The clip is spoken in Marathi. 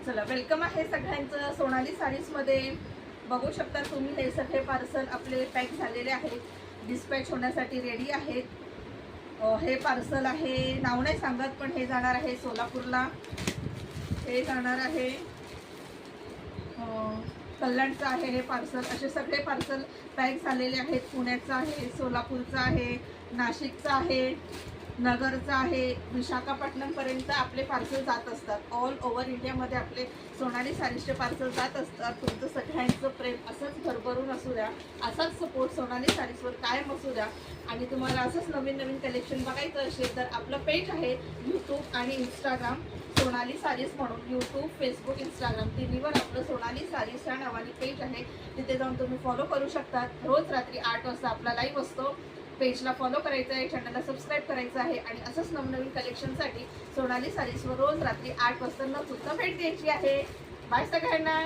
चला, वेलकम आहे सगळ्यांचं सोनाली साडीजमध्ये. बघू शकता तुम्ही हे सगळे पार्सल आपले पॅक झालेले आहेत, डिस्पॅच होण्यासाठी रेडी आहेत। हे पार्सल आहे, नाव नाही सांगत, पण हे जाणार आहे सोलापूरला, हे जाणार आहे कल्याणचं आहे हे पार्सल। असे सगळे पार्सल पॅक झालेले आहेत। पुण्याचं आहे, सोलापूरचं आहे, नाशिकचं आहे, नगरचं आहे, विशाखापट्टणमपर्यंत आपले पार्सल जात असतात। ऑल ओव्हर इंडियामध्ये आपले सोनाली साडीजचे पार्सल जात असतात। तुमचं सगळ्यांचं प्रेम असंच भरभरून असू द्या, असाच सपोर्ट सोनाली साडीजवर कायम असू द्या। आणि तुम्हाला असंच नवीन नवीन कलेक्शन बघायचं असेल तर आपलं पेज आहे यूट्यूब आणि इंस्टाग्राम सोनाली साडीज म्हणून। यूट्यूब, फेसबुक, इंस्टाग्राम तिन्हीवर आपलं सोनाली साडीज या नावाने पेज आहे, तिथे जाऊन तुम्ही फॉलो करू शकतात। रोज रात्री 8 वाजता आपला लाईव्ह असतो। पेजला फॉलो करायचं आहे, चॅनलला सबस्क्राईब करायचं आहे आणि असंच नवनवीन कलेक्शनसाठी सोनाली साडीजवर रोज रात्री 8 वाजता न चुकता भेट द्यायची आहे। बाय सगळ्यांना।